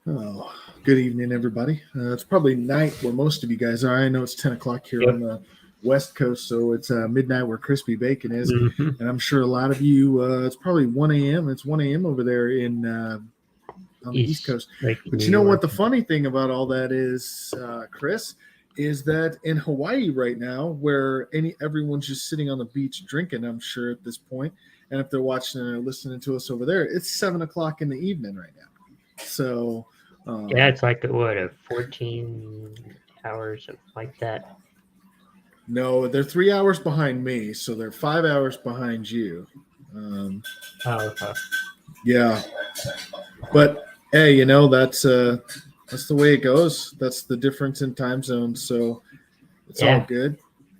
Oh, good evening, everybody. It's probably night where most of you guys are. I know it's 10 o'clock here on the West Coast, so it's midnight where Crispy Bacon is. Mhm. And I'm sure a lot of you, it's probably 1 a.m. It's 1 a.m. over there on the East Coast. Like But New you know York. what the funny thing about all that is, Chris, is that in Hawaii right now, where everyone's just sitting on the beach drinking, I'm sure at this point, and if they're watching or listening to us over there, it's 7 o'clock in the evening right now. So Yeah, it's like a 14 hours, something like that. no, they're 3 hours behind me, so they're 5 hours behind you. Oh, okay. Yeah, but hey, that's the way it goes. That's the difference in time zones, so it's all Yeah. good.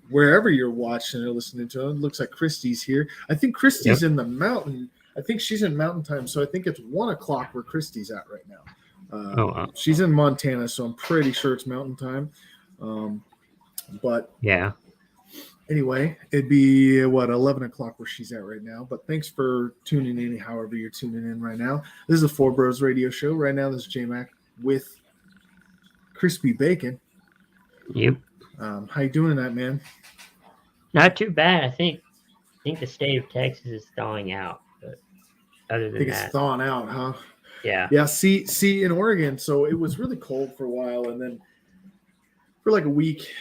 Wherever you're watching or listening to it, it looks like Christy's here. I think Christy's in the mountain. I think she's in mountain time, so I think it's 1 o'clock where Christy's at right now. Wow. She's in Montana, so I'm pretty sure it's mountain time. But Yeah. anyway, it'd be 11 o'clock where she's at right now. But thanks for tuning in, however you're tuning in right now. This is a Four Bros Radio Show. Right now, this is J-Mac with Crispy Bacon. Yep. How you doing tonight, man? Not too bad. I think the state of Texas is thawing out, but other I than think that, it's thawing out, huh? yeah. Yeah, see, in Oregon, so it was really cold for a while, and then for like a week,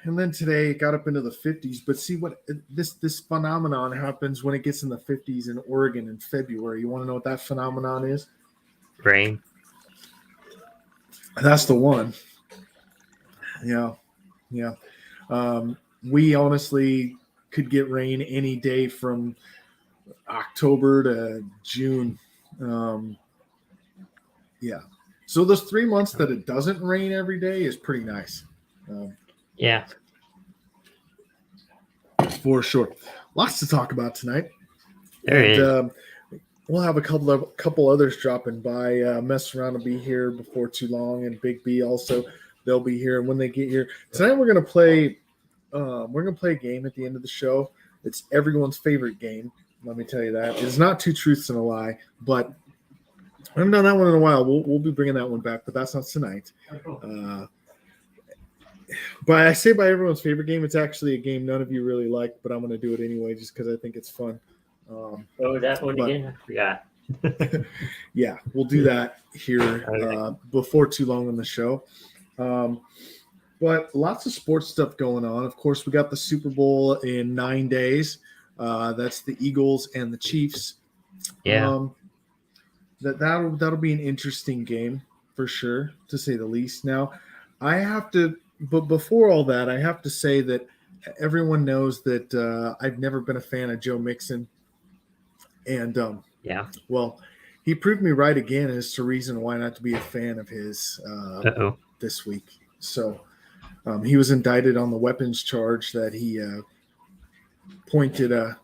and then today it got up into the 50s. But see what this phenomenon happens when it gets in the 50s in Oregon in February. You want to know what that phenomenon is? Rain. That's the one. Yeah. We honestly could get rain any day from October to June. Yeah. So those 3 months that it doesn't rain every day is pretty nice. Yeah. For sure. Lots to talk about tonight. There is. We'll have a couple others dropping by. Mess Around will be here before too long, and Big B also. They'll be here. And when they get here tonight, we're gonna play. We're gonna play a game at the end of the show. It's everyone's favorite game. Let me tell you that. It's not Two Truths and a Lie, but I haven't done that one in a while. We'll be bringing that one back, but that's not tonight. But I say by everyone's favorite game, it's actually a game none of you really like, but I'm going to do it anyway just because I think it's fun. That one again? I forgot. Yeah, we'll do that here before too long on the show. But lots of sports stuff going on. Of course, we got the Super Bowl in 9 days. That's the Eagles and the Chiefs. Yeah. That'll be an interesting game for sure, to say the least. Now, but before all that, I have to say that everyone knows that I've never been a fan of Joe Mixon, and well, he proved me right again as to reason why not to be a fan of his this week. So he was indicted on the weapons charge that he pointed a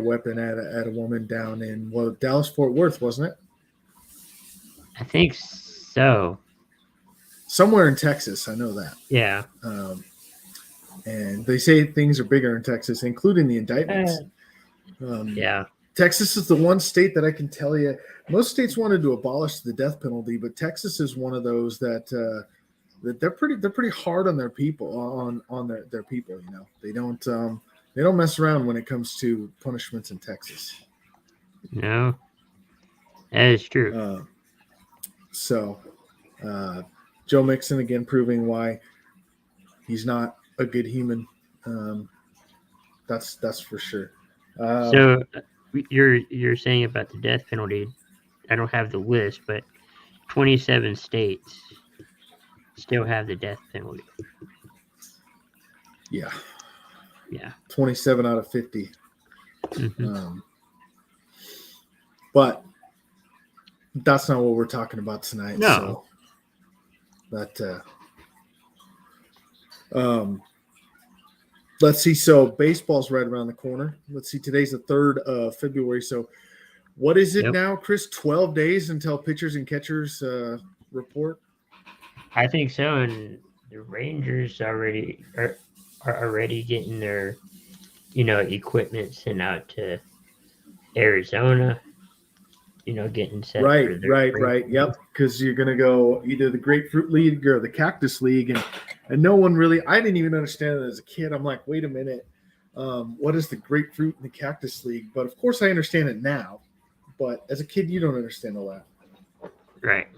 weapon at a woman down in Dallas Fort Worth, wasn't it? I think so. Somewhere in Texas, I know that. Yeah. And they say things are bigger in Texas, including the indictments. Yeah. Texas is the one state that I can tell you. Most states wanted to abolish the death penalty, but Texas is one of those that they're pretty hard on their people, on their people. They don't mess around when it comes to punishments in Texas. No, that is true. Joe Mixon again proving why he's not a good human. That's for sure. So you're saying about the death penalty? I don't have the list, but 27 states still have the death penalty. Yeah. 27 out of 50. Mm-hmm. But that's not what we're talking about tonight. No. So, but Um, let's see. So baseball's right around the corner. Let's see. Today's the 3rd of February. So what is it Yep. now, Chris? 12 days until pitchers and catchers report? I think so, and the Rangers are already getting their equipment sent out to Arizona. Getting set Right. for their Right. Yep. Because you're gonna go either the Grapefruit League or the Cactus League, and no one really. I didn't even understand it as a kid. I'm like, wait a minute, what is the Grapefruit and the Cactus League? But of course, I understand it now. But as a kid, you don't understand all that. Right.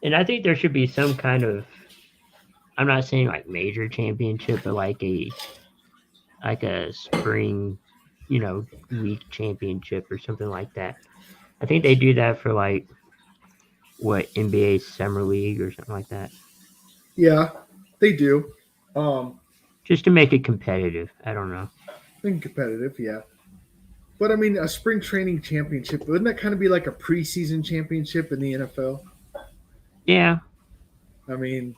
And I think there should be some kind of, I'm not saying like major championship, but like a spring, week championship or something like that. I think they do that for like what, NBA Summer League or something like that. Yeah, they do. Just to make it competitive. I don't know. And competitive, yeah. But I mean, a spring training championship, wouldn't that kind of be like a preseason championship in the NFL? Yeah. I mean,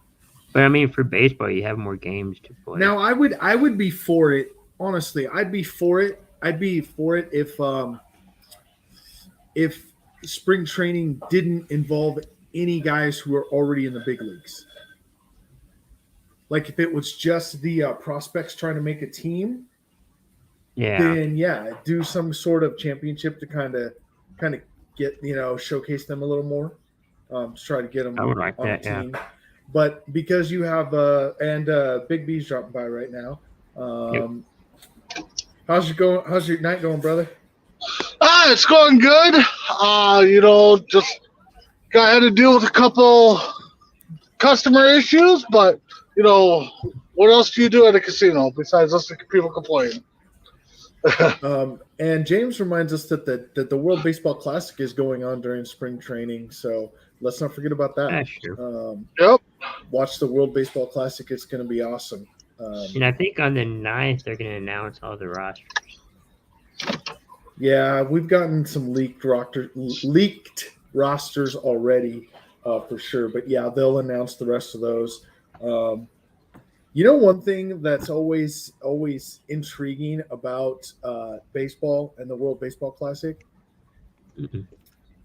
for baseball, you have more games to play. now I would be for it. Honestly, I'd be for it. I'd be for it if spring training didn't involve any guys who are already in the big leagues. Like if it was just the prospects trying to make a team, then do some sort of championship to kind of get showcase them a little more. To try to get them I would like on that, the team. But because you have Big B's dropping by right now. How's your night going, brother? It's going good. Just had to deal with a couple customer issues, but what else do you do at a casino besides listen to people complain? And James reminds us that the World Baseball Classic is going on during spring training, so let's not forget about that. That's true. Yep. Watch the World Baseball Classic; it's going to be awesome. And I think on the 9th they're going to announce all the rosters. Yeah, we've gotten some leaked rosters already, for sure. But yeah, they'll announce the rest of those. One thing that's always intriguing about baseball and the World Baseball Classic, Mm-hmm.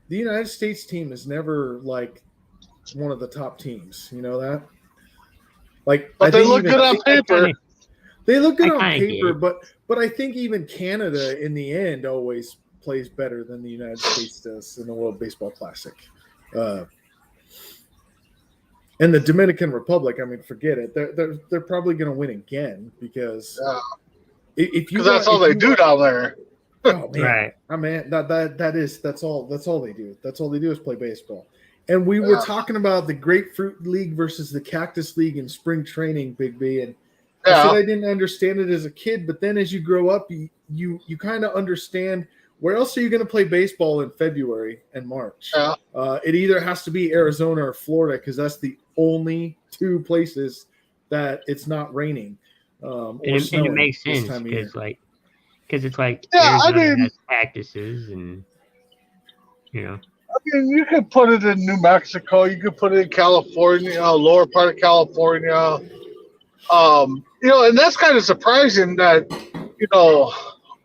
the United States team is never like one of the top teams. You know that? Like, but they look good on paper. They look good on paper, but I think even Canada in the end always plays better than the United States does in the World Baseball Classic. And the Dominican Republic, I mean, forget it. They're probably going to win again because that's all they do down there. Oh man, right. I mean that's all they do. That's all they do is play baseball. And we were talking about the Grapefruit League versus the Cactus League in spring training, Big B, and I said I didn't understand it as a kid, but then as you grow up, you kind of understand. Where else are you going to play baseball in February and March? Yeah. It either has to be Arizona or Florida because that's the only two places that it's not raining. And it makes sense because it's like Arizona has cactuses and you could put it in New Mexico. You could put it in California, lower part of California. And that's kind of surprising that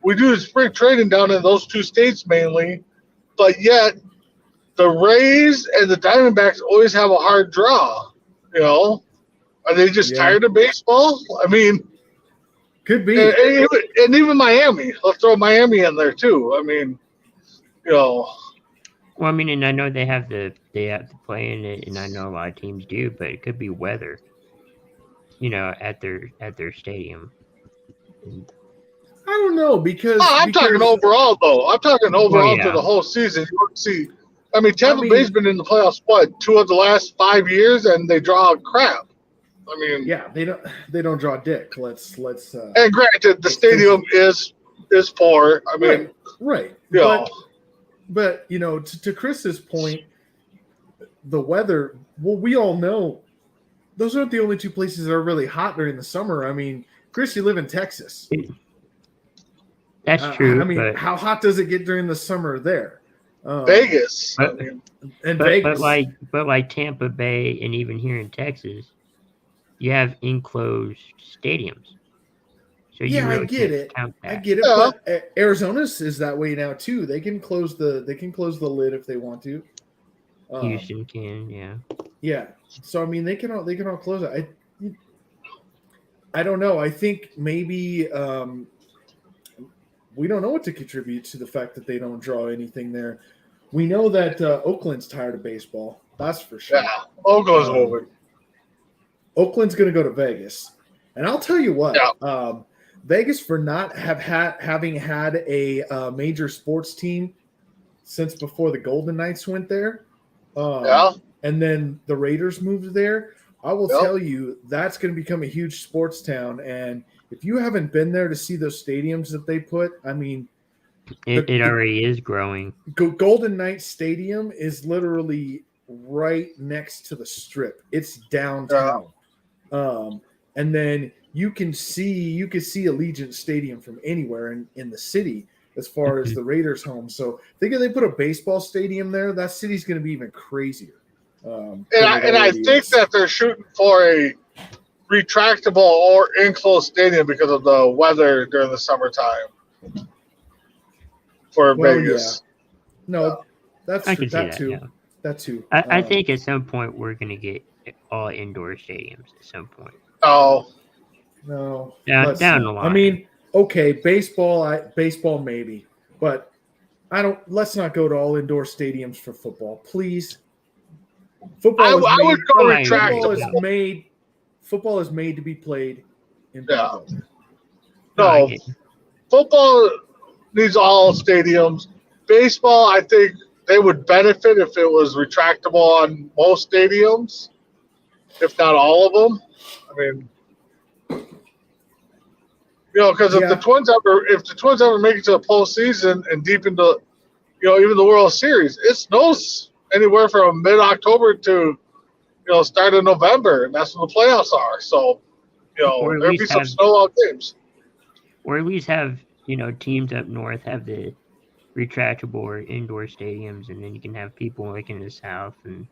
we do spring training down in those two states mainly, but yet the Rays and the Diamondbacks always have a hard draw. Are they just tired of baseball? I mean, could be. And even Miami. Let's throw Miami in there too. I mean, Well, I mean, and I know they have to play in it, and I know a lot of teams do, but it could be weather. At their stadium. I don't know because I'm talking overall though. I'm talking overall through the whole season. You don't see. I mean, Tampa Bay's been in the playoffs 2 of the last 5 years, and they draw crap. I mean, yeah, they don't draw dick. Let's. And granted, the stadium is poor. I mean, right. But to Chris's point, the weather. Well, we all know those aren't the only two places that are really hot during the summer. I mean, Chris, you live in Texas. That's true. I mean, how hot does it get during the summer there? Vegas. Vegas. But like Tampa Bay and even here in Texas, you have enclosed stadiums. So you Yeah, I really get can't it. count I that. get it, Yeah. but Arizona's is that way now too. They can close the lid if they want to. Houston can, yeah. Yeah. So I mean, they can all close it. I don't know. I think maybe we don't know what to contribute to the fact that they don't draw anything there. We know that Oakland's tired of baseball. That's for sure. Yeah, Oakland's moving. Oakland's going to go to Vegas, and I'll tell you what. Yeah. Vegas, for not having had a major sports team since before the Golden Knights went there, and then the Raiders moved there. I will tell you that's going to become a huge sports town, and if you haven't been there to see those stadiums that they put, I mean, it already is growing. Golden Knights Stadium is literally right next to the Strip. It's downtown, and then you can see Allegiant Stadium from anywhere in the city as far as the Raiders' home. So think if they put a baseball stadium there, that city's going to be even crazier. And I think that they're shooting for a retractable or enclosed stadium because of the weather during the summertime for Vegas. Yeah. No, that's I true. can see that too. yeah. That too. I think at some point we're going to get all indoor stadiums at some point. Oh. No. Down the line. I mean, okay, baseball maybe, but let's not go to all indoor stadiums for football, please. Football is made to be played in ball. No, football needs all stadiums. Baseball, I think they would benefit if it was retractable on most stadiums, if not all of them. I mean, because if the Twins ever make it to the postseason and deep into, even the World Series, it snows anywhere from mid-October to, start of November, and that's when the playoffs are. So, there'll be some snow out games. Or at least have, teams up north have the retractable or indoor stadiums, and then you can have people like in the south and,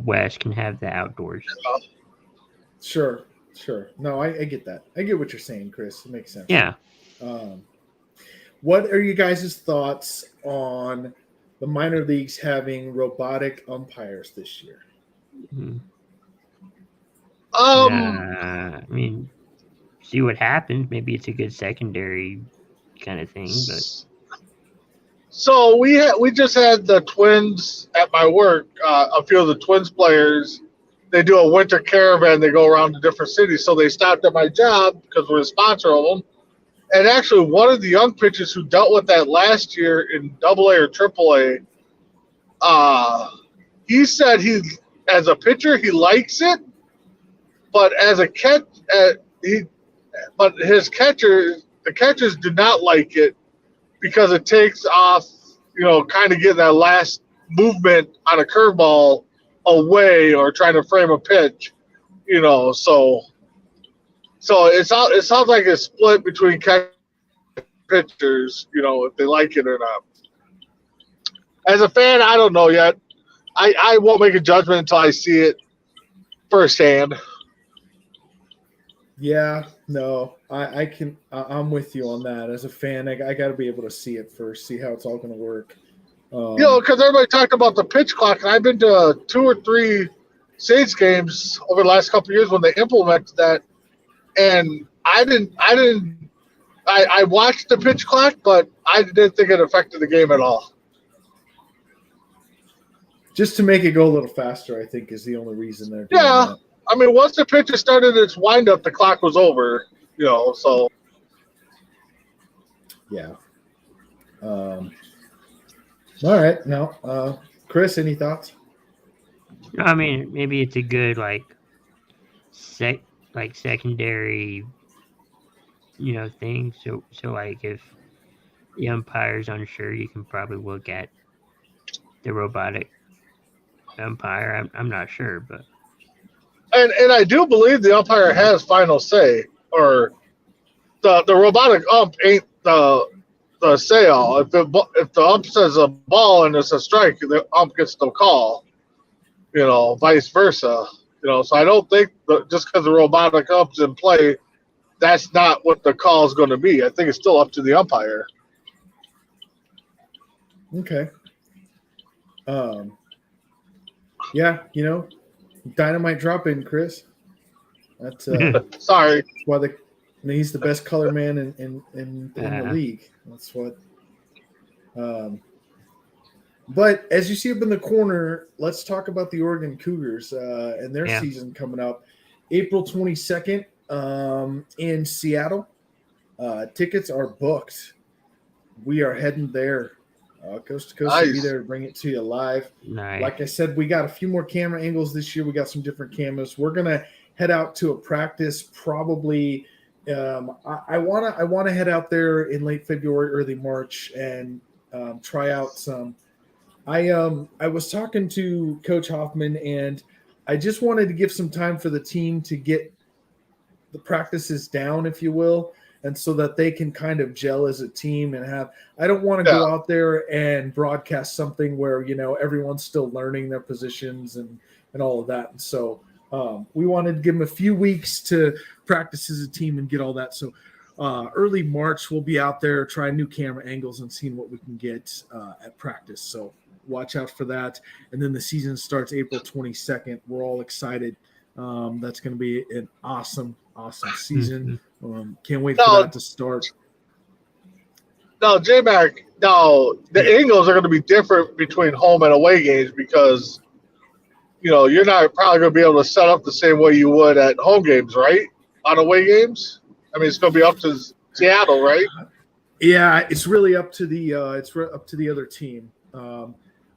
west can have the outdoors. Sure. No, I get that. I get what you're saying, Chris. It makes sense. Yeah. What are you guys' thoughts on the minor leagues having robotic umpires this year? Mm-hmm. I mean, see what happens. Maybe it's a good secondary kind of thing, but. So we just had the Twins at my work. A few of the Twins players, they do a winter caravan. They go around to different cities. So they stopped at my job because we're a sponsor of them. And actually, one of the young pitchers who dealt with that last year in AA or AAA, he said as a pitcher he likes it, but as a the catchers do not like it because it takes off, kind of getting that last movement on a curveball away or trying to frame a pitch, So it sounds like it's split between pitchers, if they like it or not. As a fan, I don't know yet. I won't make a judgment until I see it firsthand. Yeah, no, I'm with you on that. As a fan, I got to be able to see it first, see how it's all going to work. Because everybody talked about the pitch clock, and I've been to 2 or 3 Saints games over the last couple of years when they implemented that. And I watched the pitch clock, but I didn't think it affected the game at all. Just to make it go a little faster, I think, is the only reason they're doing that. I mean, once the pitcher started its windup, the clock was over, so. Yeah. All right. Now, Chris, any thoughts? I mean, maybe it's a good, secondary, thing. So if the umpire's unsure, you can probably look at the robotic umpire. I'm not sure, but. And I do believe the umpire has final say, or the robotic ump ain't the say-all. If the ump says a ball and it's a strike, the ump gets the call, vice versa. So I don't think just because the robotic ump's in play, that's not what the call is going to be. I think it's still up to the umpire. Okay. Yeah, dynamite drop in, Chris. That's Sorry. why he's the best color man in the league. That's what. But as you see up in the corner, let's talk about the Oregon Cougars and their season coming up, April 22nd in Seattle. Tickets are booked. We are heading there. Coast to coast to be there to bring it to you live. Nice. Like I said, we got a few more camera angles this year. We got some different cameras. We're gonna head out to a practice probably. I wanna head out there in late February, early March, and try out some. I was talking to Coach Hoffman, and I just wanted to give some time for the team to get the practices down, if you will. And so that they can kind of gel as a team and have – I don't want to go out there and broadcast something where, everyone's still learning their positions and all of that. And so we wanted to give them a few weeks to practice as a team and get all that. So early March, we'll be out there trying new camera angles and seeing what we can get at practice. So watch out for that. And then the season starts April 22nd. We're all excited. That's going to be an awesome season. Can't wait for that to start. No, J-Mac, the angles are going to be different between home and away games because, you're not probably going to be able to set up the same way you would at home games, right? On away games? I mean, it's going to be up to Seattle, right? Yeah, it's really up to the other team.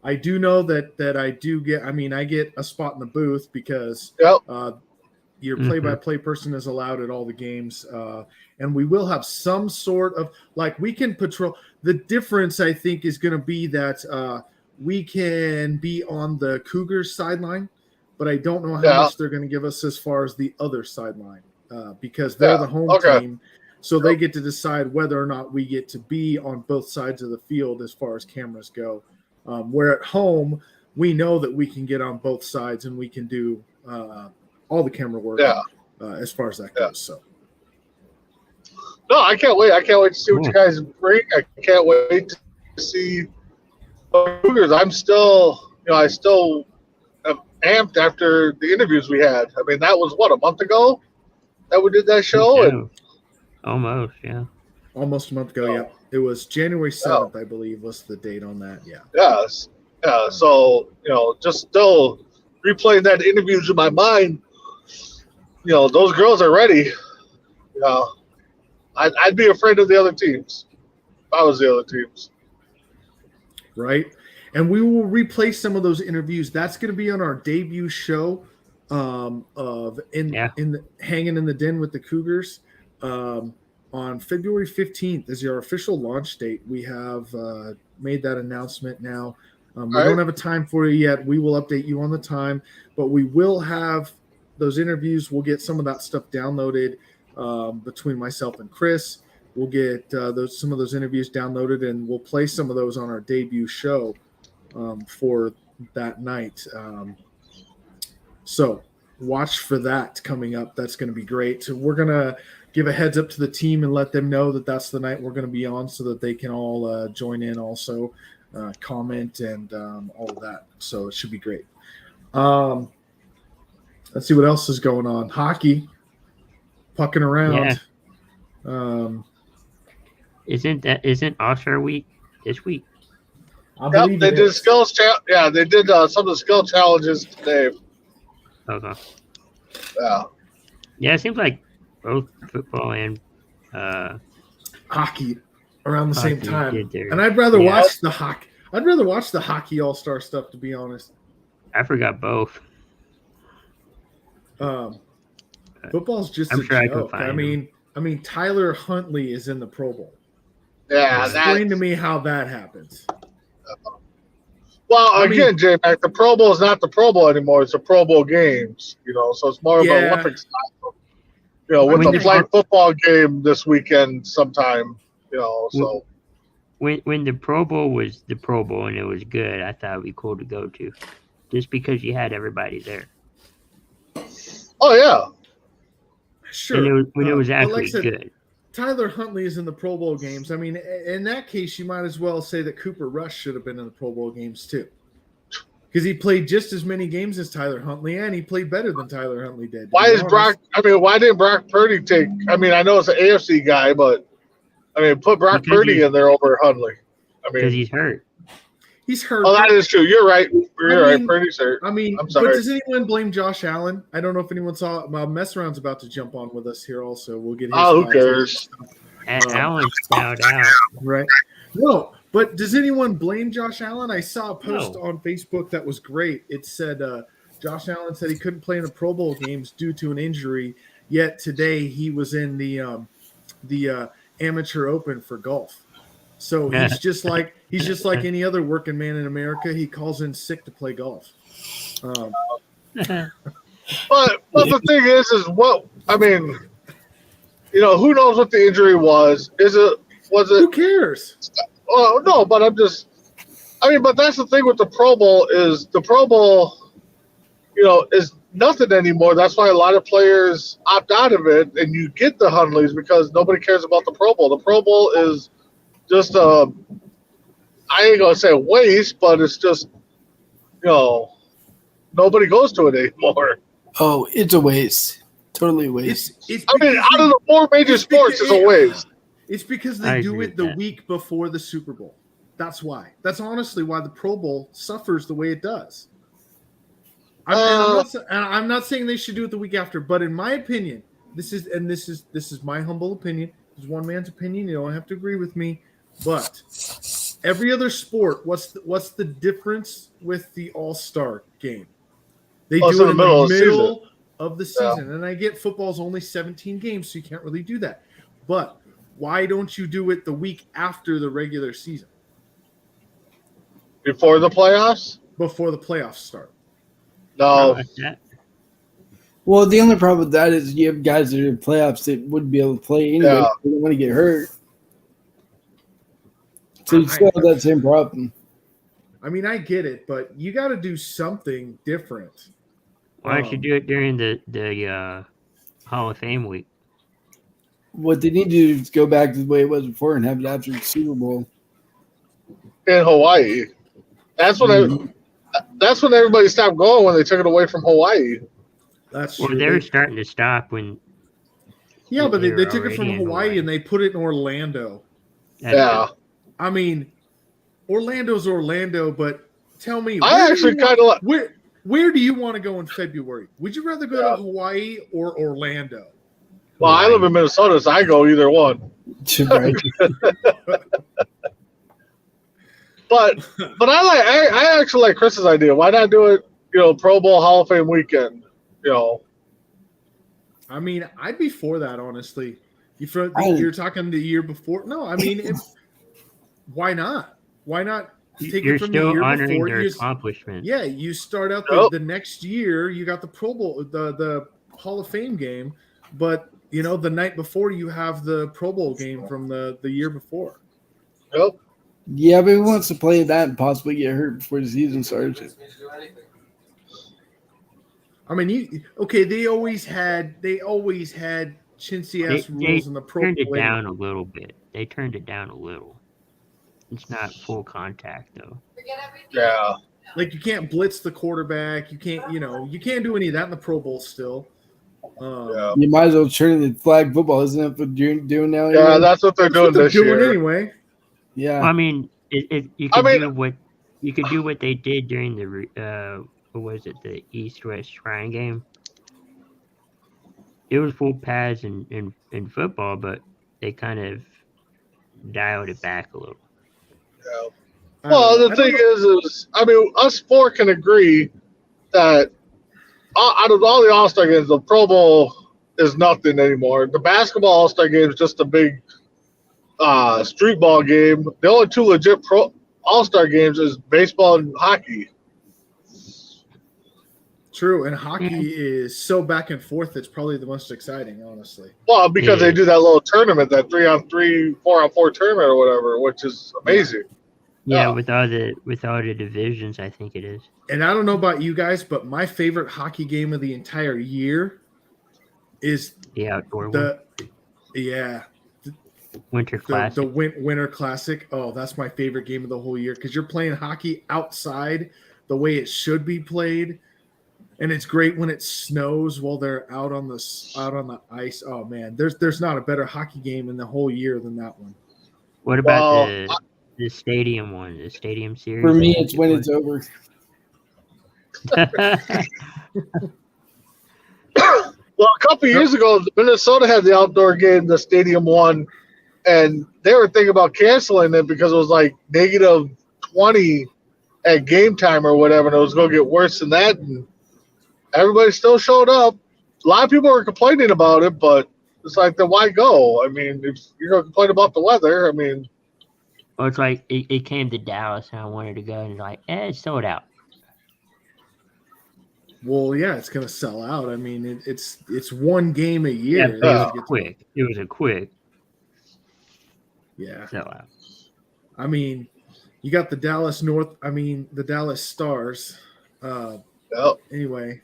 I do know that I get a spot in the booth because your play-by-play person is allowed at all the games. And we will have some sort of we can patrol. The difference, I think, is going to be that we can be on the Cougars sideline, but I don't know how much they're going to give us as far as the other sideline because they're the home team. So they get to decide whether or not we get to be on both sides of the field as far as cameras go. Where at home, we know that we can get on both sides and we can do all the camera work as far as that goes. So, no, I can't wait. I can't wait to see what you guys bring. I can't wait to see Cougars. I'm still, I still am amped after the interviews we had. I mean, that was a month ago that we did that show, and almost a month ago. Yeah, it was January 7th, I believe, was the date on that. Yeah. Yes. Yeah. So just still replaying that interviews in my mind. Those girls are ready. I'd be afraid of the other teams if I was the other teams. Right. And we will replay some of those interviews. That's going to be on our debut show of Hanging in the Den with the Cougars on February 15th is our official launch date. We have made that announcement now. We don't have a time for you yet. We will update you on the time, but we will have those interviews. We'll get some of that stuff downloaded between myself and Chris. We'll get some of those interviews downloaded, and we'll play some of those on our debut show for that night. So watch for that coming up. That's going to be great. So we're going to give a heads up to the team and let them know that that's the night we're going to be on so that they can all join in also, comment and all of that. So it should be great. Let's see what else is going on. Hockey, pucking around. Yeah. Isn't All-Star Week this week? Yep, they did skills. They did some of the skill challenges today. Okay. Yeah. Yeah, it seems like both football and hockey around the same time. And I'd rather watch the hockey. I'd rather watch the hockey all-star stuff, to be honest. I forgot both. Football's just I'm a sure joke. I mean, Tyler Huntley is in the Pro Bowl. Yeah, explain to me how that happens. Well, again, J-Mac, the Pro Bowl is not the Pro Bowl anymore. It's the Pro Bowl games, so it's more of an Olympic style. With the flag football game this weekend sometime, so. When the Pro Bowl was the Pro Bowl and it was good, I thought it'd be cool to go to, just because you had everybody there. Oh yeah. Sure. And it was but actually like I said, good. Tyler Huntley is in the Pro Bowl games. I mean, in that case, you might as well say that Cooper Rush should have been in the Pro Bowl games too, because he played just as many games as Tyler Huntley, and he played better than Tyler Huntley did. Why didn't Brock Purdy take? I mean, I know it's an AFC guy, but I mean, put Brock Because Purdy in there over Huntley. I Because mean, he's hurt. He's hurt. oh, that is true. You're right. You're right. mean- Purdy's hurt. I mean, I'm but sorry. does anyone blame Josh Allen? I don't know if anyone saw. Mess Around's about to jump on with us here. Also, we'll get his. Oh, who thoughts. cares? Allen bowed out. Right. No, but does anyone blame Josh Allen? I saw a post No. on Facebook that was great. It said Josh Allen said he couldn't play in the Pro Bowl games due to an injury. Yet today he was in the amateur open for golf. So he's just like any other working man in America. He calls in sick to play golf. But the thing is what I mean. You know, who knows what the injury was? Who cares? Oh no, but but that's the thing with the Pro Bowl is the Pro Bowl, you know, is nothing anymore. That's why a lot of players opt out of it, and you get the Hundleys because nobody cares about the Pro Bowl. The Pro Bowl is just I ain't gonna say a waste, but it's just, you know, nobody goes to it anymore. Oh, it's a waste. Totally a waste. It's I mean, because out of the four major it's sports, it's because- a waste. It's because I they agree do with it the that. week before the Super Bowl. That's why. That's honestly why the Pro Bowl suffers the way it does. I'm not saying they should do it the week after, but in my opinion, this is my humble opinion. It's one man's opinion. You don't have to agree with me, but every other sport, what's the difference with the All-Star game? They Well, it's do it in the of the middle of the Yeah. season, and I get football's only 17 games, so you can't really do that. But why don't you do it the week after the regular season, Before the playoffs? before the playoffs start? No. Like that. Well, the only problem with that is you have guys that are in playoffs that wouldn't be able to play anyway. Yeah. They don't want to get hurt. So you still have that same problem. I mean, I get it, but you got to do something different. Why don't you do it during the Hall of Fame week? What they need to do is go back to the way it was before and have it after the Super Bowl. In Hawaii. That's when that's when everybody stopped going, when they took it away from Hawaii. That's Well, true. they're starting to stop when. Yeah, but they They're took it from already in Hawaii Hawaii. and they put it in Orlando. Yeah. I mean, Orlando's Orlando, but tell me, I actually kind of like. where do you want to go in February? Would you rather go to Hawaii or Orlando? Well, I live in Minnesota, so I go either one. Right. But I actually like Chris's idea. Why not do it? You know, Pro Bowl Hall of Fame weekend. You know. I mean, I'd be for that, honestly. You're talking the year before? No, I mean, why not? Why not take You're it from the still year honoring before? their You accomplishment. Yeah, you start out Nope. the next year. You got the Pro Bowl, the Hall of Fame game, but you know the night before you have the Pro Bowl game from the year before. Yep. Yeah, but who wants to play that and possibly get hurt before the season starts? I mean, they always had chintzy ass They rules in the Pro turned it Bowl. down a little bit. They turned it down a little. It's not full contact though. Yeah. Like you can't blitz the quarterback. You can't do any of that in the Pro Bowl still. Yeah. You might as well turn it flag football, isn't that what you're doing now? Yeah, that's what they're That's what doing they're this doing year. anyway. Yeah. I mean, you could do what they did during the what was it, the East-West Shrine game. It was full pads in football, but they kind of dialed it back a little. Yeah. I Well, don't the know. thing is, I mean, us four can agree that out of all the All-Star games, the Pro Bowl is nothing anymore. The basketball All-Star game is just a big street ball game. The only two legit All-Star games is baseball and hockey. True, and hockey is so back and forth. It's probably the most exciting, honestly. Well, because Yeah. they do that little tournament, that 3-on-3, 4-on-4 tournament or whatever, which is amazing. Yeah, Oh. with all the divisions, I think it is. And I don't know about you guys, but my favorite hockey game of the entire year is The outdoor one. the Winter the Classic. Winter Classic. Oh, that's my favorite game of the whole year because you're playing hockey outside the way it should be played, and it's great when it snows while they're out on the ice. Oh man, there's not a better hockey game in the whole year than that one. What about Well, the stadium one, the stadium series? For me, I think it's it when was? it's over. Well, a couple years ago, Minnesota had the outdoor game, the Stadium One, and they were thinking about canceling it because it was like negative 20 at game time or whatever, and it was going to get worse than that. And everybody still showed up. A lot of people were complaining about it, but it's like, then why go? I mean, if you're going to complain about the weather, I mean, Well, it's like it came to Dallas and I wanted to go and like, it's sold out. Well, yeah, it's gonna sell out. I mean, it's one game a Yeah, year. but it was Yeah. quick. It was a quick Yeah. sellout. I mean, you got the Dallas Stars. yeah. Anyway,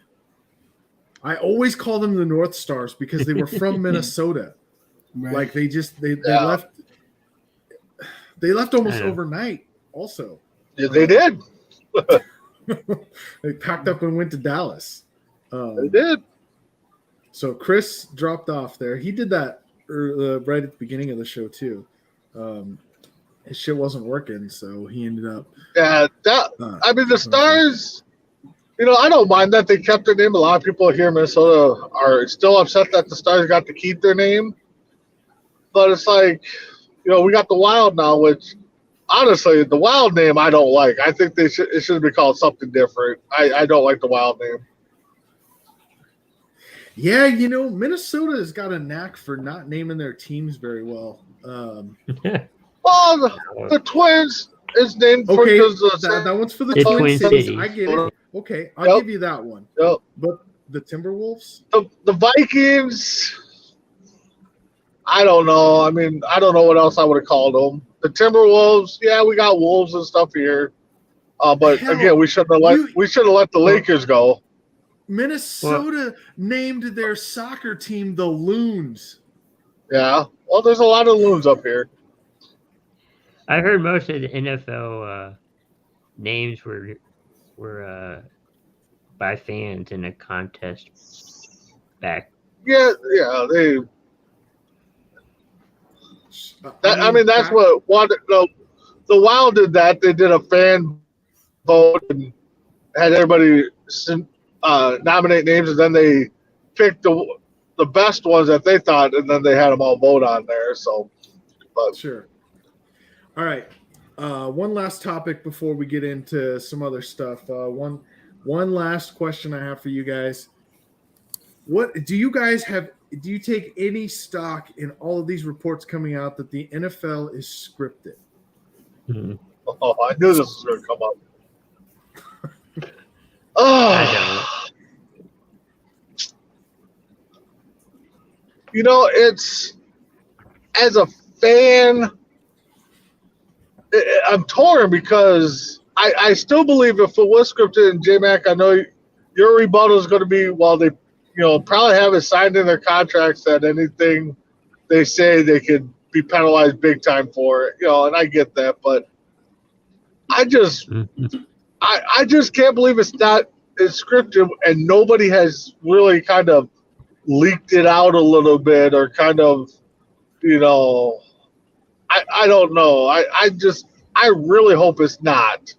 I always call them the North Stars because they were from Minnesota. Right. Like they Yeah. left. They left almost I know. overnight. Also, Yeah, they did. they packed up and went to Dallas. They did. So Chris dropped off there. He did that right at the beginning of the show too. His shit wasn't working, so he ended up. Yeah, I mean, the Stars, I don't mind that they kept their name. A lot of people here in Minnesota are still upset that the Stars got to keep their name. But it's like, we got the Wild now, which, honestly, the Wild name I don't like. I think it should be called something different. I don't like the Wild name. Yeah, Minnesota has got a knack for not naming their teams very well. Well, the Twins is named for Okay, because that one's for the The Twin Twin Cities. Cities. I get it. Okay, I'll Yep. give you that one. Yep. But the Timberwolves? The Vikings, I don't know. I mean, I don't know what else I would have called them. The Timberwolves, yeah, we got wolves and stuff here. But Hell, again, we shouldn't have let the Lakers go. Minnesota named their soccer team the Loons. Yeah. Well, there's a lot of loons up here. I heard most of the NFL names were by fans in a contest back. Yeah. They. I mean, that's what the Wild did. That they did a fan vote and had everybody nominate names, and then they picked the best ones that they thought, and then they had them all vote on there. So, but Sure. All right. One last topic before we get into some other stuff. One last question I have for you guys. What do you guys have? Do you take any stock in all of these reports coming out that the NFL is scripted? Mhm. I knew this was going to come up. I It's as a fan, I'm torn because I still believe if it was scripted, and J-Mac, I know your rebuttal is going to be, well, they probably have it signed in their contracts that anything they say they could be penalized big time for, and I get that, but I just Mhm. I just can't believe it's scripted and nobody has really kind of leaked it out a little bit or kind of, I don't know. I really hope it's not.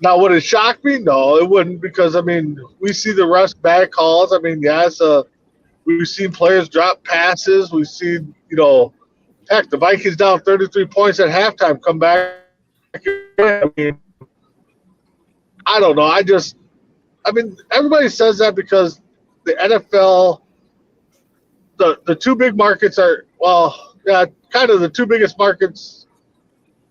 Now, would it shock me? No, it wouldn't, because, I mean, we see the rest bad calls. I mean, yes, we've seen players drop passes. We've seen, heck, the Vikings down 33 points at halftime, come back. I mean, I don't know. I mean, everybody says that because the NFL, the two big markets are, kind of the two biggest markets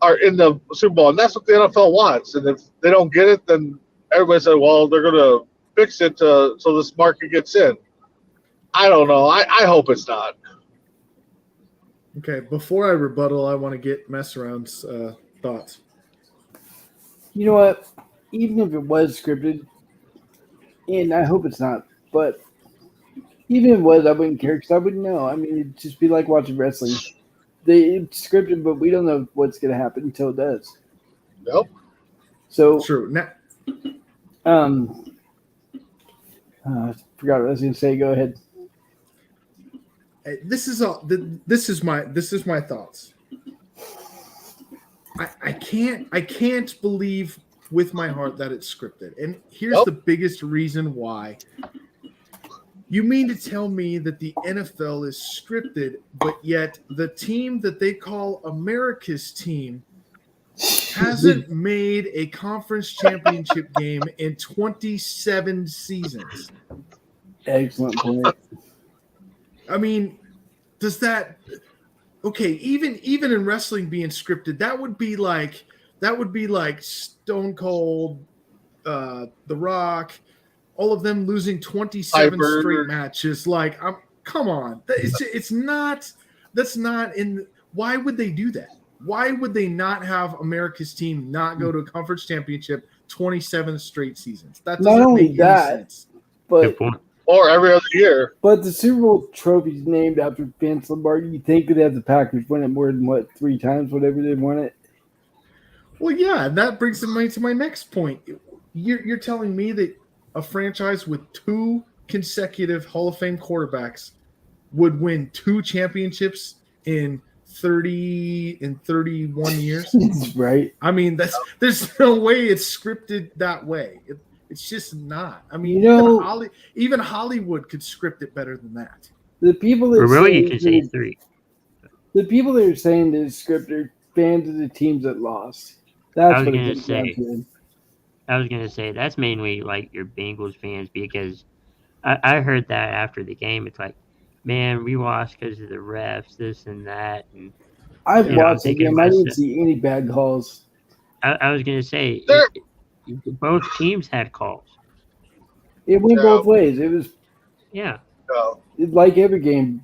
are in the Super Bowl, and that's what the NFL wants. And if they don't get it, then everybody said, well, they're going to fix it so this market gets in. I don't know. I hope it's not. Okay, before I rebuttal, I want to get mess around's thoughts. You know what? Even if it was scripted, and I hope it's not, but Even if it was, I wouldn't care because I wouldn't know. I mean, it'd just be like watching wrestling. It's scripted, but we don't know what's going to happen until it does. Nope. So, True. Now, forgot what I was going to say. Go ahead. this is all. This is my thoughts. I can't believe with my heart that it's scripted. And here's the biggest reason why. You mean to tell me that the NFL is scripted, but yet the team that they call America's team hasn't made a conference championship game in 27 seasons? Excellent point. I mean, does that okay, even in wrestling being scripted, that would be like Stone Cold, The Rock, all of them losing 27 straight matches. Like, come on. It's not that's not in why would they do that? Why would they not have America's team not go to a conference championship 27 straight seasons? That doesn't Not only make that, any sense. Good but point. Or every other year. But the Super Bowl trophy is named after Vince Lombardi. You think they'd have the Packers win it more than 3 times, whatever they won it? Well, yeah, and that brings me to my next point. You're telling me that a franchise with 2 consecutive Hall of Fame quarterbacks would win 2 championships in 31 years? Right. I mean, there's no way it's scripted that way. It's just not. I mean, even Hollywood could script it better than that. The people that Or really, you say can say that- 3. the people that are saying that it's scripted are fans of the teams that lost. That's what it comes down to. I was gonna say that's mainly like your Bengals fans because I heard that after the game. It's like, man, we lost because of the refs, this and that. And I've Yeah, I'm watched the thinking game. I didn't myself. see any bad calls. I was gonna say both teams had calls. It went both ways. It was Yeah, like every game.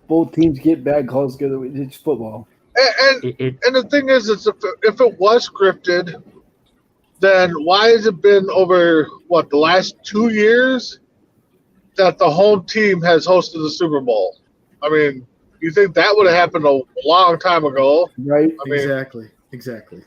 Both teams get bad calls because it's football. And the thing is if it was scripted, then why has it been over the last 2 years that the home team has hosted the Super Bowl? I mean, you think that would have happened a long time ago, right? I mean, Exactly.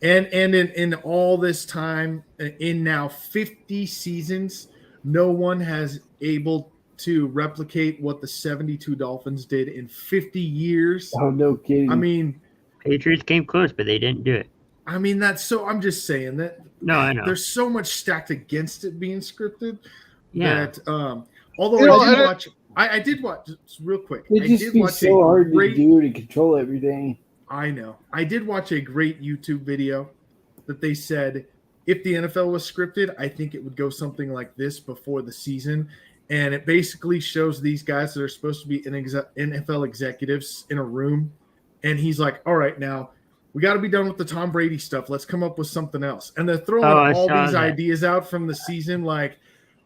And in all this time, in now 50 seasons, no one has able to replicate what the 72 Dolphins did in 50 years. Oh, no kidding. I mean, Patriots came close, but they didn't do it. I'm just saying that. No, I know. There's so much stacked against it being scripted. Yeah, That although I did watch just real quick. It'd just be so hard to do to control everything. I know. I did watch a great YouTube video that they said if the NFL was scripted, I think it would go something like this before the season. And it basically shows these guys that are supposed to be NFL executives in a room. And he's like, all right, now we got to be done with the Tom Brady stuff. Let's come up with something else. And they're throwing all these ideas out from the season like,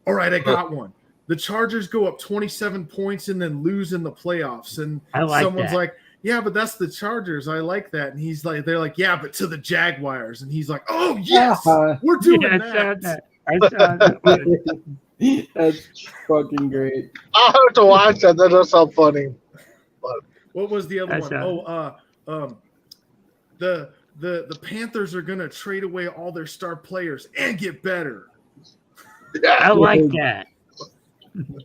all right, I got one. The Chargers go up 27 points and then lose in the playoffs. And someone's like, yeah, but that's the Chargers. I like that. And they're like, yeah, but to the Jaguars. And he's like, oh, yes, we're doing that. I saw that. That's fucking great. I'll have to watch that. That does sound funny. What was the other one? The Panthers are going to trade away all their star players and get better. I like that. And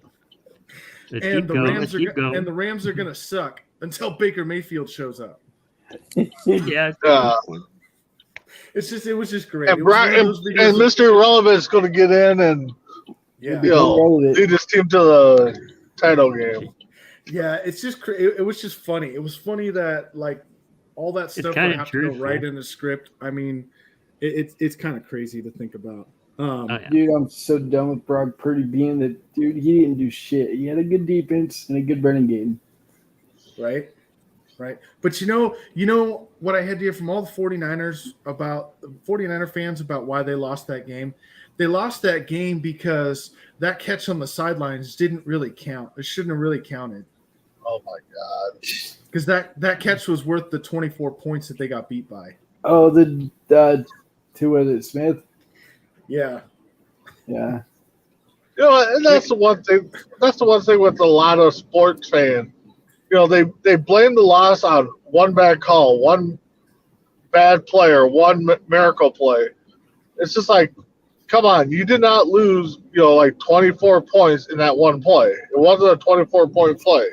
the Rams are going to suck until Baker Mayfield shows up. Yeah. It was just great. And Mr. Irrelevant is going to get in and lead his team to the title game. Yeah, it's just it was just funny. It was funny that like all that stuff would have to go right in the script. I mean, it's kind of crazy to think about. Dude, I'm so done with Brock Purdy being that dude. He didn't do shit. He had a good defense and a good running game. Right. But you know what I had to hear from all the 49er fans about why they lost that game? They lost that game because that catch on the sidelines didn't really count. It shouldn't have really counted. Oh my God. Because that catch was worth the 24 points that they got beat by. Oh, who was it, Smith? Yeah. You know, and that's the one thing. That's the one thing with a lot of sports fans. You know, they blame the loss on one bad call, one bad player, one miracle play. It's just like, come on, you did not lose, you know, like 24 points in that one play. It wasn't a 24-point play.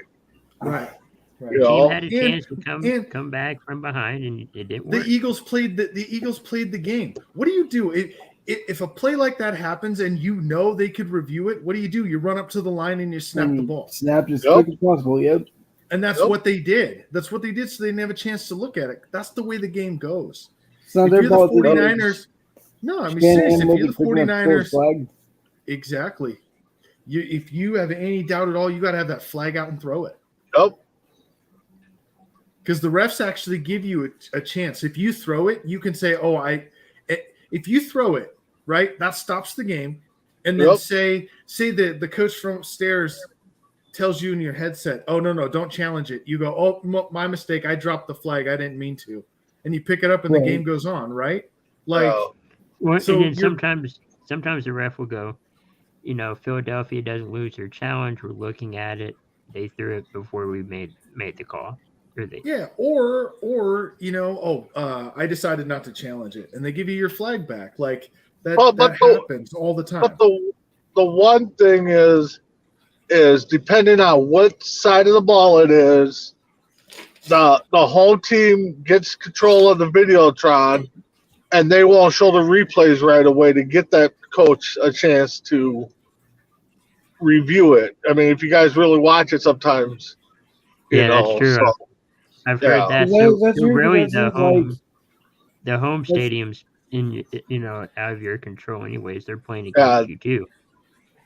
Right. You The team know, had a chance to come back from behind, and it didn't The work. Eagles played the Eagles played the game. What do you do if a play like that happens and you know they could review it? What do? You run up to the line and you snap the ball. Snap as Yep. quick as possible. Yep. And that's Yep. what they did. That's what they did, so they didn't have a chance to look at it. That's the way the game goes. It's not If their you're the fault. 49ers, no, I mean Shanahan seriously, if wasn't you're the quick enough to throw a 49ers, flag. exactly. If you have any doubt at all, you got to have that flag out and throw it. yep, Because the refs actually give you a chance. If you throw it, you can say, if you throw it, right, that stops the game. And then Yep. say the coach from upstairs tells you in your headset, oh, no, don't challenge it. You go, oh, my mistake. I dropped the flag. I didn't mean to. And you pick it up and Right. the game goes on, right? Like, Well, So and then you're- sometimes the ref will go, you know, Philadelphia doesn't lose their challenge. We're looking at it. They threw it before we made the call. Or they, yeah, or you know, I decided not to challenge it. And they give you your flag back. Like, that happens all the time. but the one thing is depending on what side of the ball it is, the whole team gets control of the Videotron, and they won't show the replays right away to get that coach a chance to review it. I mean, if you guys really watch it, sometimes, you Yeah, that's know, true. so, I've yeah. heard that. That's So weird really, because the it's home like- the home That's- stadiums out of your control. Anyways, they're playing Yeah. against you too.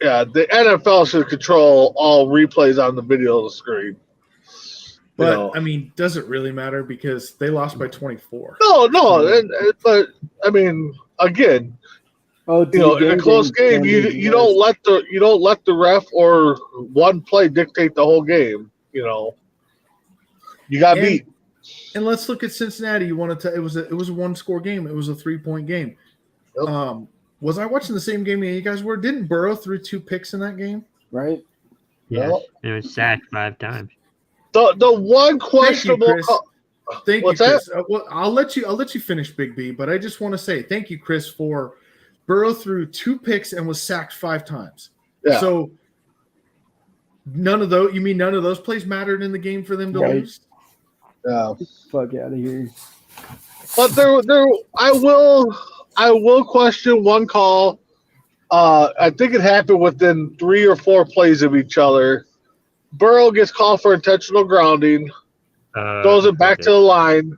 yeah, the NFL should control all replays on the video screen. You But know. I mean, does it really matter because they lost by 24? No, but I mean, again, Oh, you know, in a close game, you don't let the ref or one play dictate the whole game. You know, you got And- beat. And let's look at Cincinnati. You wanted to? It was a 1-score game. It was a 3-point game. Yep. Was I watching the same game that you guys were? Didn't Burrow threw 2 picks in that game? right. Yeah, Well- it was sacked 5 times. The one questionable. Chris. Thank What's you, Chris. Well, I'll let you finish, Big B. But I just want to say thank you, Chris, for Burrow threw 2 picks and was sacked 5 times. Yeah. So none of those plays mattered in the game for them to Right. lose? Yeah. Fuck out of here. But I will question one call. I think it happened within 3 or 4 plays of each other. Burrow gets called for intentional grounding, throws it back to the line,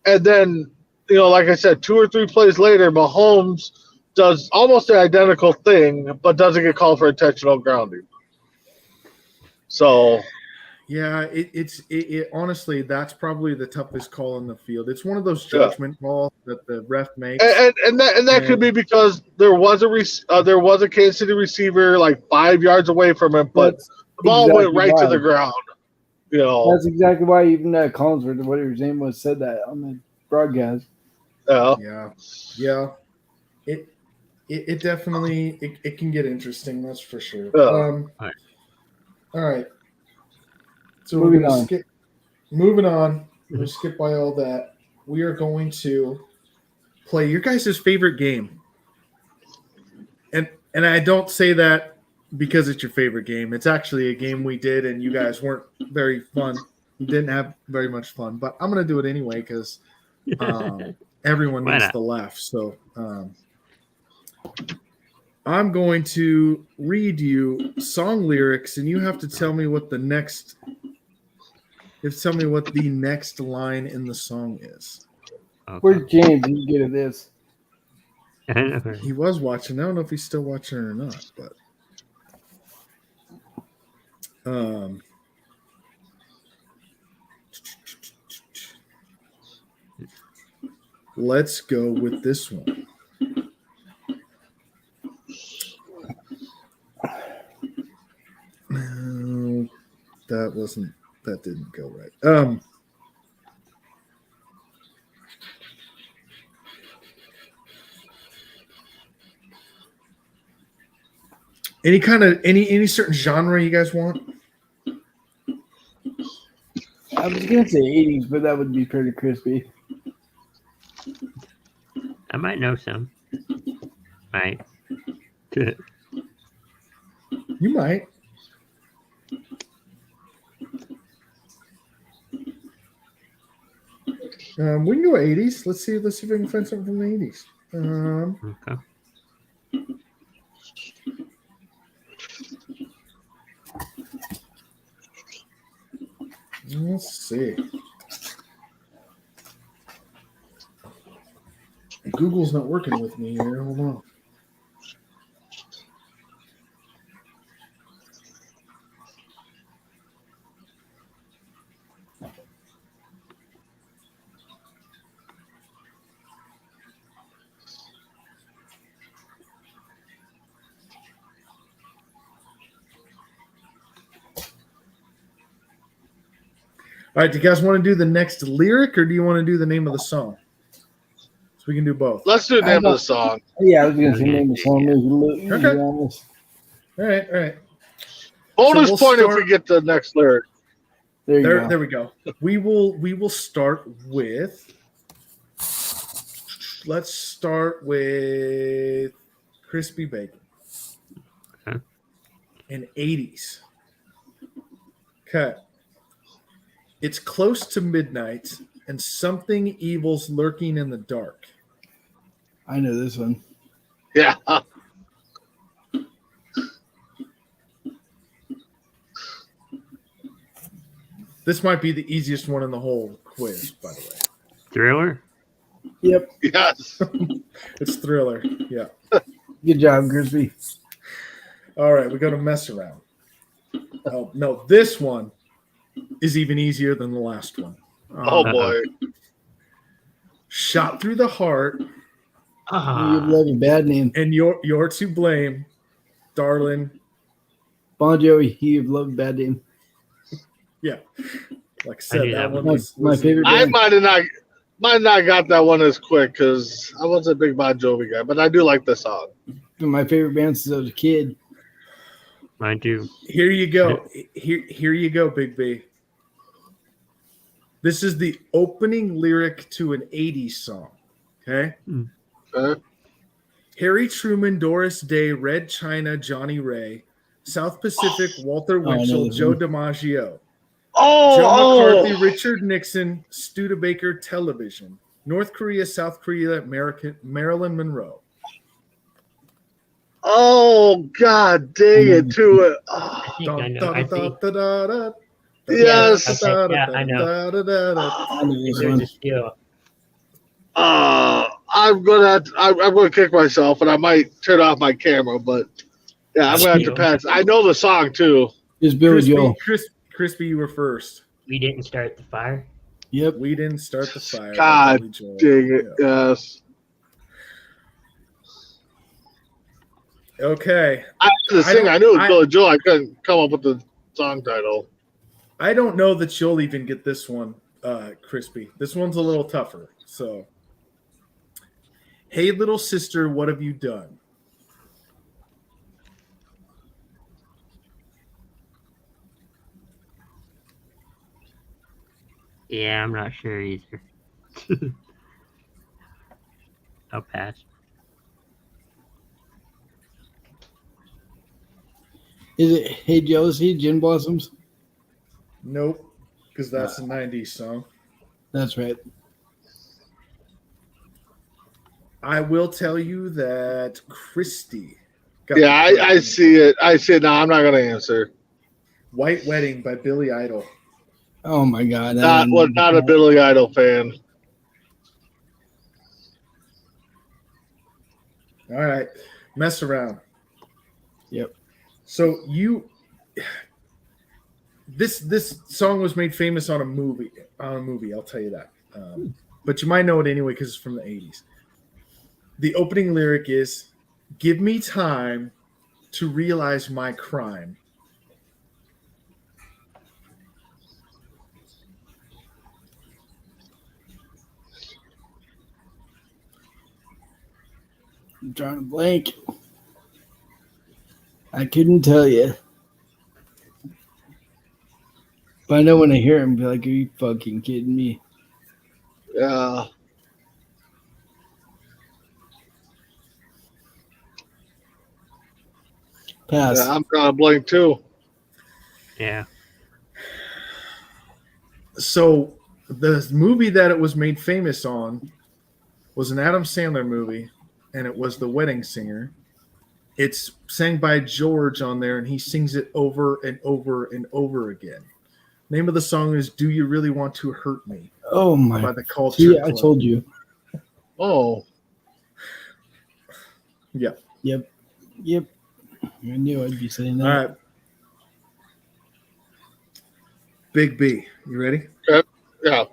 and then, you know, like I said, 2 or 3 plays later, Mahomes does almost the identical thing, but doesn't get called for intentional grounding. So, Yeah, it honestly, that's probably the toughest call in the field. It's one of those judgment calls that the ref makes. and that could be because there was a Kansas City receiver like 5 yards away from him, but That's the ball went exactly right why. to the ground. You know, That's exactly why even Collinsworth or whatever his name was said that on the broadcast. Yeah. It definitely it can get interesting. That's for sure. Yeah. All right. So Moving we're gonna on. skip. Moving on. We'll skip by all that. We are going to play your guys' favorite game. And I don't say that because it's your favorite game. It's actually a game we did, and you guys weren't very fun. You didn't have very much fun, but I'm gonna do it anyway because everyone Why needs not? to laugh. So I'm going to read you song lyrics, and you have to tell me what the next. You have to tell me what the next line in the song is. Okay. Where's James? He's good at this. I know. He was watching. I don't know if he's still watching or not, but let's go with this one. No, that didn't go right. any certain genre you guys want? I was gonna say 80s, but that would be pretty crispy. I might know some. Might. You might. We can go 80s. Let's see if I can find something from the 80s. Okay. Let's see. Google's not working with me here. Hold on. All right, do you guys want to do the next lyric or do you want to do the name of the song? So we can do both. Let's do the name of the song. Yeah, I was gonna say name the song. Make it a little easier Okay. on us. All right. Bonus we'll point if start- we get the next lyric. There you go. There we go. We will start with. Let's start with crispy bacon. Okay. In 80s. Okay. It's close to midnight and something evil's lurking in the dark. I know this one. Yeah. This might be the easiest one in the whole quiz, by the way. Thriller? Yep. Yes. It's Thriller. Yeah. Good job, Crispy. All right, we got to mess around. Oh, no, this one is even easier than the last one. Oh boy. Shot through the heart, You Ah, love a bad name. and you're to blame, darling. Bon Jovi, you love a bad name. Yeah, like I said, knew that that one one. was My favorite I band. might not got that one as quick because I wasn't a big Bon Jovi guy, but I do like the song. My favorite band since I was a kid. mine too. Here you go. Here you go, Big B. This is the opening lyric to an 80s song. Okay. Okay? Harry Truman, Doris Day, Red China, Johnny Ray, South Pacific, Walter I know Winchell, this Joe one. DiMaggio, Oh, Joe McCarthy, Richard Nixon, Studebaker Television, North Korea, South Korea, Marilyn Monroe. Oh, God dang it to it. Oh, I think I know. I think yes. Okay, yeah, I know. I know this there's one. a skill. I'm gonna kick myself and I might turn off my camera, but yeah, I'm gonna have to pass. I know the song too. It's Billy Joel. Crispy, you were first. We didn't start the fire. Yep. We didn't start the fire. God Billy Joel. Dang it. Yeah. Yes. Okay. I knew it was I- Billy Joel. I couldn't come up with the song title. I don't know that you'll even get this one, Crispy. This one's a little tougher. So, hey, little sister, what have you done? Yeah, I'm not sure either. I'll pass. Is it Hey Jealousy, Gin Blossoms? Nope, because that's a 90s song. That's right. I will tell you that Christy got Yeah, the I correct see it. I see it now. I'm not gonna answer. White Wedding by Billy Idol. Oh my God. Not a Billy Idol fan. All right, mess around. Yep. So this song was made famous on a movie. I'll tell you that. But you might know it anyway because it's from the 80s. The opening lyric is, "Give me time to realize my crime." I'm drawing a blank. I couldn't tell you. But I know when I hear him, be like, "Are you fucking kidding me?" Yeah. Pass. Yeah, I'm kind of blank too. Yeah. So the movie that it was made famous on was an Adam Sandler movie, and it was The Wedding Singer. It's sang by George on there, and he sings it over and over and over again. Name of the song is "Do You Really Want to Hurt Me" Oh by my! the Culture See, I Club. told you. Oh, Yeah. Yep. I knew I'd be saying All that. right. Big B, you ready? yeah.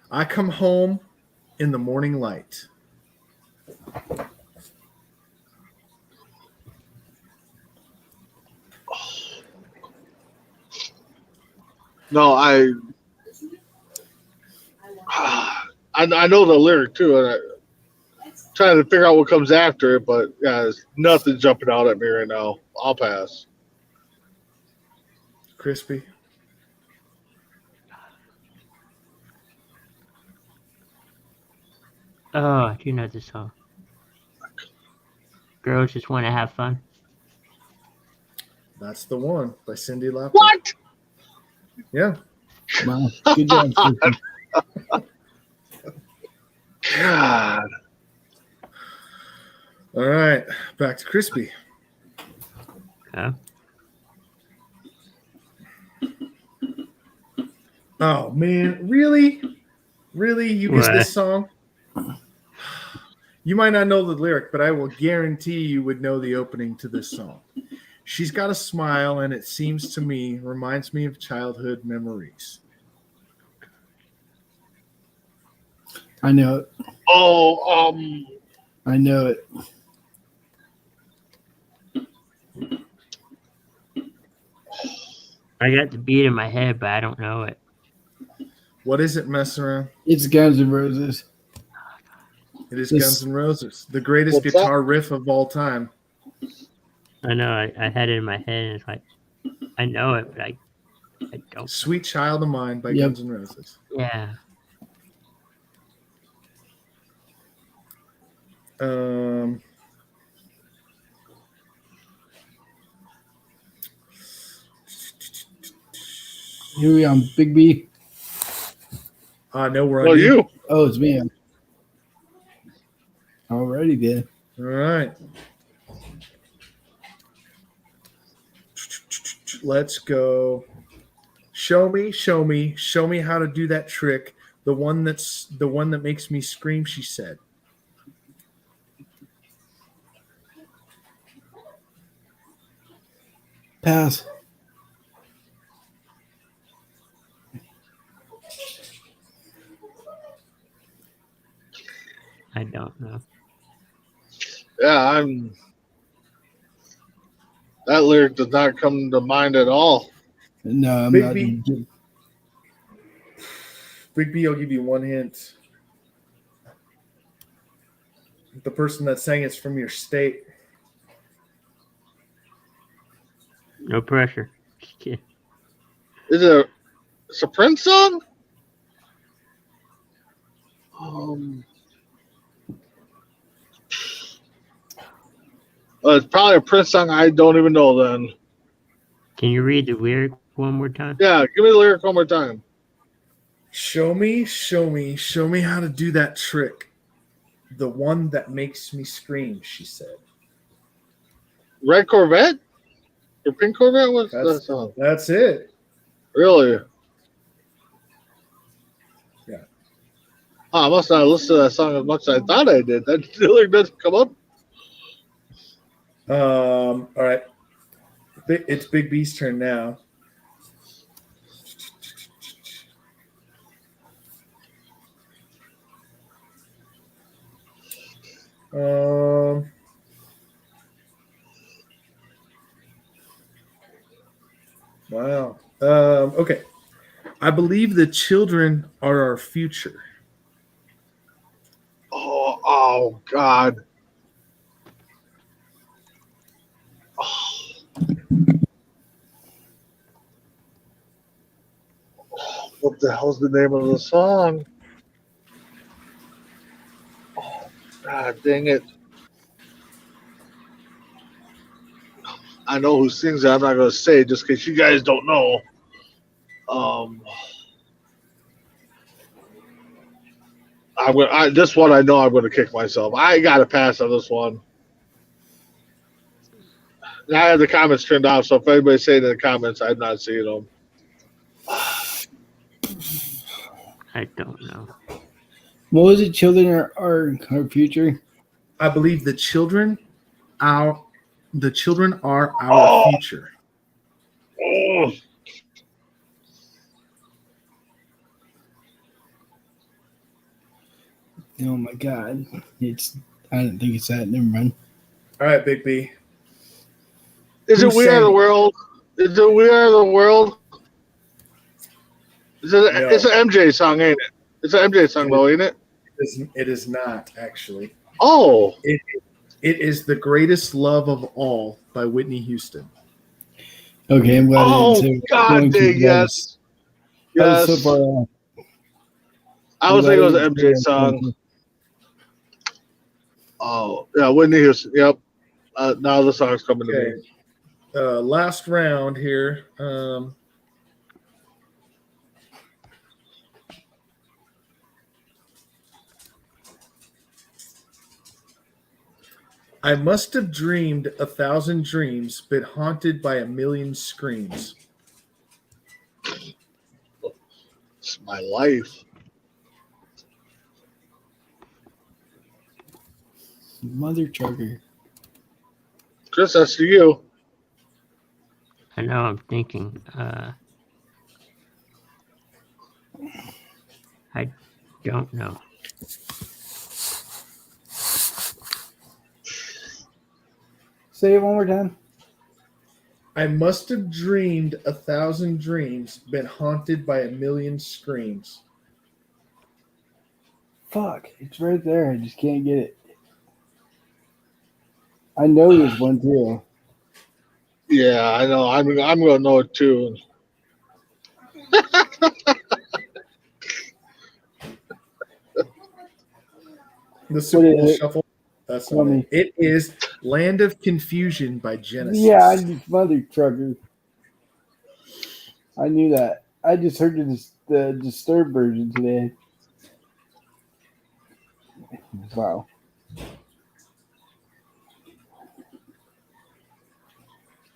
I come home in the morning light. No, I know the lyric too, and I'm trying to figure out what comes after it, but yeah, there's nothing jumping out at me right now. I'll pass. Crispy. Oh, I do know this song. Girls just want to have fun. That's the one by Cyndi Lauper. What? Yeah. Wow. Good job, Kristen. God. All right. Back to Crispy. Okay. Oh man, really? Really? You missed What? this song? You might not know the lyric, but I will guarantee you would know the opening to this song. She's got a smile, and it seems to me reminds me of childhood memories. I know it. Oh, I know it. I got the beat in my head, but I don't know it. What is it, mess around? It's Guns N' Roses. It is This- Guns N' Roses, the greatest What's guitar riff of all time. I know I had it in my head, and it's like I know it, but I don't. Sweet Child of Mine by Yep. Guns N' Roses. Yeah. Um, Here we on Big B. no, we're on well, you. Oh, it's me. Alrighty then. All right. Let's go. Show me how to do that trick. The one that makes me scream, she said. Pass. I don't know. Yeah, that lyric does not come to mind at all. No, I'm Big not. B. Big B, I'll give you one hint. The person that sang it's from your state. No pressure. Just kidding. Is it it's a Prince song? It's probably a Prince song I don't even know then. Can you read the lyric one more time? Yeah, give me the lyric one more time. Show me how to do that trick. The one that makes me scream, she said. Red Corvette? Or Pink Corvette? What's that That's, song? that's it. Really? Yeah. Oh, I must not listen to that song as much as I thought I did. That lyric doesn't come up. All right. It's Big B's turn now. Wow. Okay. I believe the children are our future. Oh God. What the hell's the name of the song? Oh, God dang it. I know who sings it. I'm not going to say it just in case you guys don't know. This one I know I'm going to kick myself. I got to pass on this one. Now I have the comments turned off, so if anybody's saying in the comments, I'm not seeing them. I don't know. What was it? Children are our future. I believe the children are our Oh. future. Oh, Oh my God! I don't think it's that. Never mind. All right, Big B. is it Who We Are sang the it? World? Is it We Are the World? No. It's an MJ song, ain't it? It's an MJ song, though, ain't it? It is not, actually. Oh, It is The Greatest Love of All by Whitney Houston. Okay, I'm glad. oh, I didn't say God going dang, to yes. I was Yes. so far off. I was I'm thinking it was glad an I didn't MJ say song. Oh, yeah, Whitney Houston. Yep. Now the song's coming to Okay. me. Last round here. I must have dreamed 1,000 dreams, been haunted by a million screams. It's my life. Mother trucker. Chris, that's to you. I know. I'm thinking. I don't know. Say it one more time. I must have dreamed 1,000 dreams, been haunted by a million screams. Fuck! It's right there. I just can't get it. I know there's one too. Yeah, I know. I'm going to know it too. The Super What Bowl is it? Shuffle. That's Tell not me. it. It is Land of Confusion by Genesis. Yeah, I just mother trucker. I knew that. I just heard the Disturbed version today. Wow.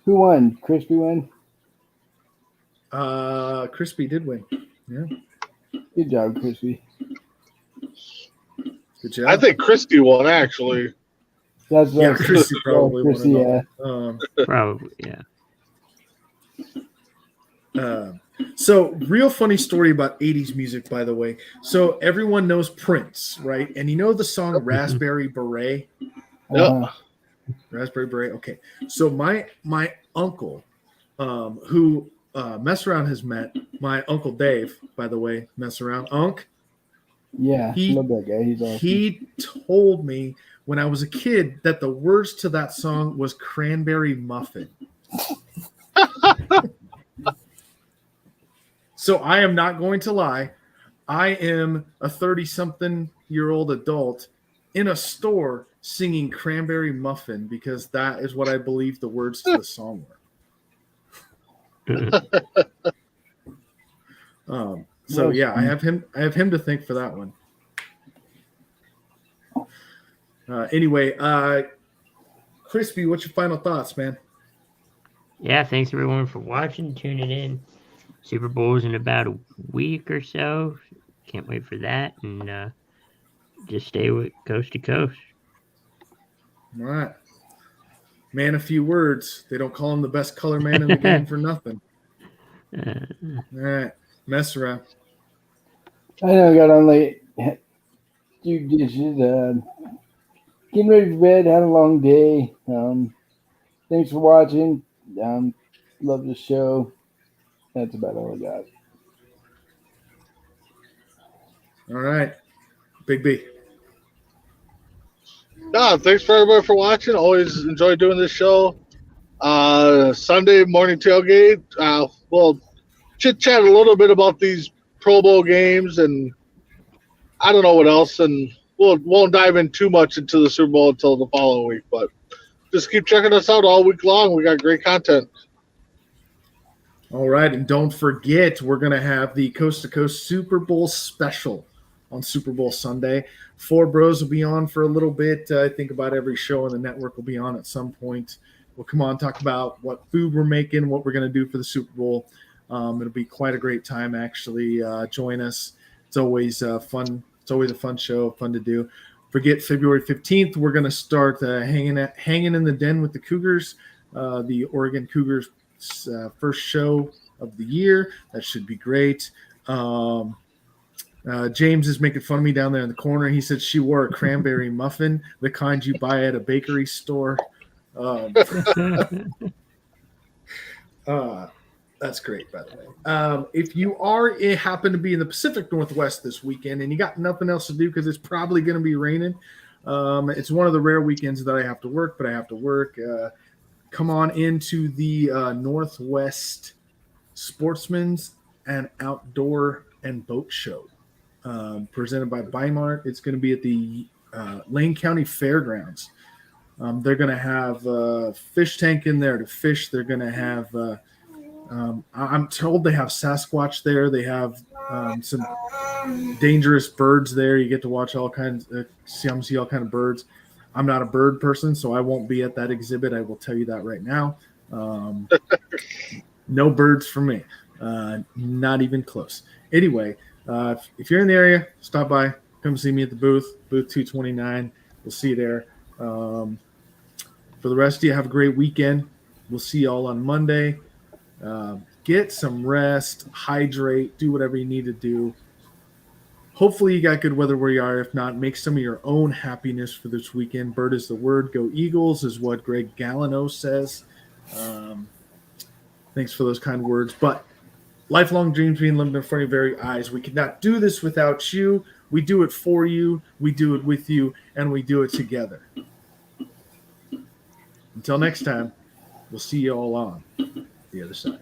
Who won? Crispy won? Crispy did win. Yeah, Good job, Crispy. good job. I think Christy won, actually. That's what I yeah, was Crispy thinking. probably Crispy, won. yeah. Probably. Yeah. So, real funny story about 80s music, by the way. So, everyone knows Prince, right? And you know the song Raspberry Beret? Uh-huh. Raspberry Beret. Okay. So, my uncle, who Mess Around has met, my Uncle Dave, by the way, Mess Around, Unc, Yeah, He- love that guy. He's awesome. he told me when I was a kid that the words to that song was Cranberry Muffin. So I am not going to lie. I am a 30-something-year-old adult in a store singing Cranberry Muffin because that is what I believe the words to the song were. So yeah, I have him to thank for that one. Anyway, Crispy, what's your final thoughts, man? Yeah, thanks everyone for watching, tuning in. Super Bowl's in about a week or so. Can't wait for that, and just stay with Coast to Coast. All right. Man, a few words. They don't call him the best color man in the game for nothing. All right. Mess around. I know I got on late. You dishes. Getting ready for bed. Had a long day. Thanks for watching. Love the show. That's about all I got. All right. Big B. Thanks for everybody for watching. Always enjoy doing this show. Sunday morning tailgate. We'll chit chat a little bit about these Pro Bowl games, and I don't know what else. And we'll won't dive in too much into the Super Bowl until the following week. But just keep checking us out all week long. We got great content. All right, and don't forget, we're going to have the Coast to Coast Super Bowl special on Super Bowl Sunday. Four Bros will be on for a little bit. I think about every show on the network will be on at some point. We'll come on, talk about what food we're making, what we're going to do for the Super Bowl. It'll be quite a great time, actually. Join us. It's always fun. It's always a fun show, fun to do. Forget February 15th, we're going to start hanging in the den with the Cougars, the Oregon Cougars first show of the year. That should be great. James is making fun of me down there in the corner. He said she wore a cranberry muffin, the kind you buy at a bakery store. That's great, by the way. If you happen to be in the Pacific Northwest this weekend and you got nothing else to do because it's probably going to be raining, it's one of the rare weekends that I have to work, but I have to work. Come on into the Northwest Sportsman's and Outdoor and Boat Show, presented by Bimart. It's going to be at the Lane County Fairgrounds. They're going to have a fish tank in there to fish. They're going to have, I'm told they have Sasquatch there. They have some dangerous birds there. You get to watch all kinds, see all kind of birds. I'm not a bird person, so I won't be at that exhibit. I will tell you that right now. No birds for me. Not even close. Anyway, if you're in the area, stop by. Come see me at the booth 229. We'll see you there. For the rest of you, have a great weekend. We'll see you all on Monday. Get some rest, hydrate, do whatever you need to do. Hopefully you got good weather where you are. If not, make some of your own happiness for this weekend. Bird is the word. Go Eagles is what Greg Gallino says. Thanks for those kind words. But lifelong dreams being lived in front of your very eyes. We could not do this without you. We do it for you. We do it with you. And we do it together. Until next time, we'll see you all on the other side.